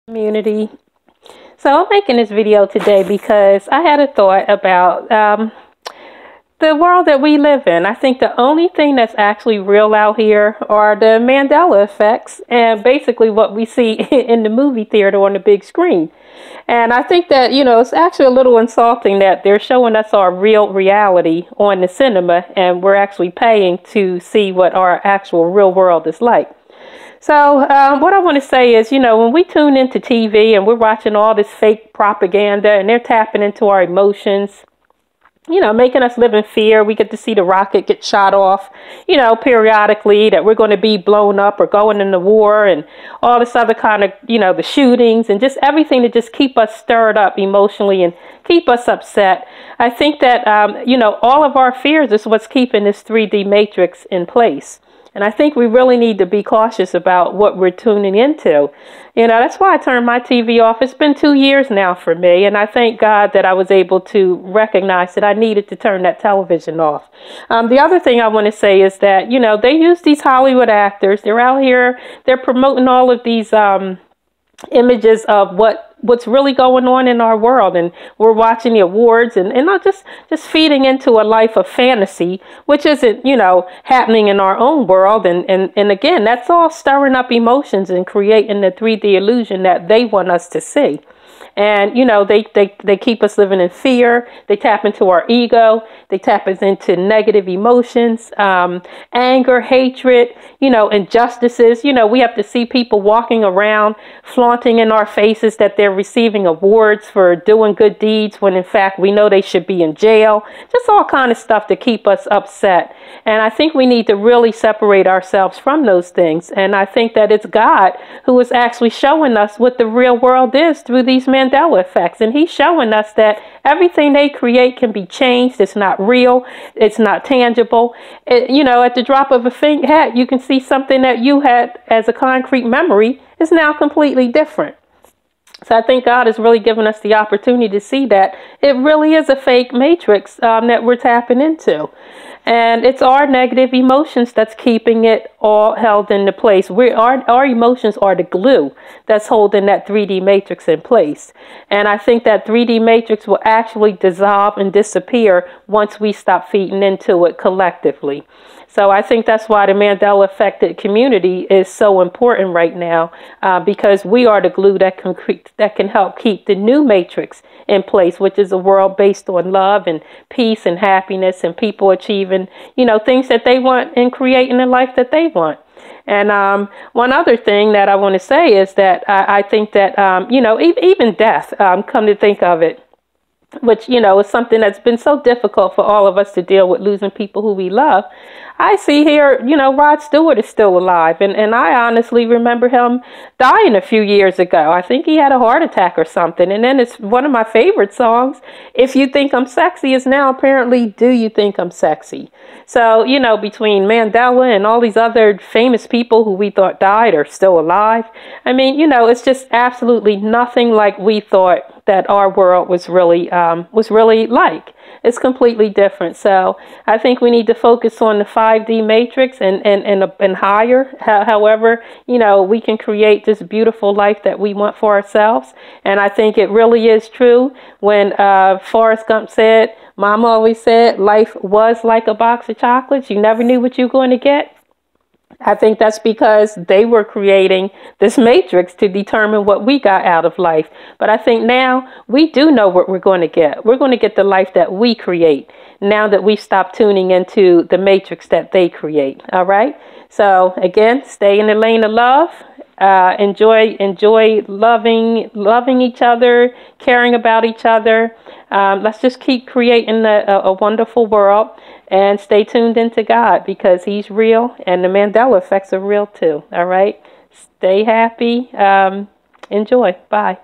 Community. So I'm making this video today because I had a thought about the world that we live in. I think the only thing that's actually real out here are the Mandela effects and basically what we see in the movie theater on the big screen. And I think that, it's actually a little insulting that they're showing us our real reality on the cinema and we're actually paying to see what our actual real world is like. So what I want to say is, when we tune into TV and we're watching all this fake propaganda and they're tapping into our emotions, making us live in fear. We get to see the rocket get shot off, periodically, that we're going to be blown up or going into war and all this other kind of, the shootings and just everything to just keep us stirred up emotionally and keep us upset. I think that, all of our fears is what's keeping this 3D matrix in place. And I think we really need to be cautious about what we're tuning into. That's why I turned my TV off. It's been 2 years now for me. And I thank God that I was able to recognize that I needed to turn that television off. The other thing I want to say is that, they use these Hollywood actors. They're out here. They're promoting all of these images of what's really going on in our world, and we're watching the awards and not just feeding into a life of fantasy, which isn't happening in our own world, and again, that's all stirring up emotions and creating the 3D illusion that they want us to see. And they keep us living in fear. They tap into our ego. They tap us into negative emotions, anger, hatred, injustices. We have to see people walking around flaunting in our faces that they're receiving awards for doing good deeds when in fact we know they should be in jail. Just all kind of stuff to keep us upset. And I think we need to really separate ourselves from those things. And I think that it's God who is actually showing us what the real world is through these Mandela effects. And he's showing us that everything they create can be changed. It's not real. It's not tangible. At the drop of a hat, you can see something that you had as a concrete memory is now completely different. So I think God has really given us the opportunity to see that it really is a fake matrix that we're tapping into. And it's our negative emotions that's keeping it all held into place. Our emotions are the glue that's holding that 3D matrix in place. And I think that 3D matrix will actually dissolve and disappear once we stop feeding into it collectively. So I think that's why the Mandela affected community is so important right now, because we are the glue that can help keep the new matrix in place, which is a world based on love and peace and happiness and people achieving, things that they want and creating the life that they want. And one other thing that I want to say is that I think that, even death, come to think of it, which, is something that's been so difficult for all of us to deal with, losing people who we love. I see here, Rod Stewart is still alive. And I honestly remember him dying a few years ago. I think he had a heart attack or something. And then it's one of my favorite songs, If You Think I'm Sexy, is now apparently Do You Think I'm Sexy? So, between Mandela and all these other famous people who we thought died are still alive. I mean, it's just absolutely nothing like we thought that our world was really like. It's completely different. So I think we need to focus on the 5D matrix and higher. However, we can create this beautiful life that we want for ourselves. And I think it really is true when Forrest Gump said, Mom always said, life was like a box of chocolates. You never knew what you were going to get. I think that's because they were creating this matrix to determine what we got out of life. But I think now we do know what we're going to get. We're going to get the life that we create now that we've stopped tuning into the matrix that they create. All right. So again, stay in the lane of love. Enjoy loving each other, caring about each other. Let's just keep creating a wonderful world and stay tuned into God because he's real and the Mandela effects are real too. All right. Stay happy. Enjoy. Bye.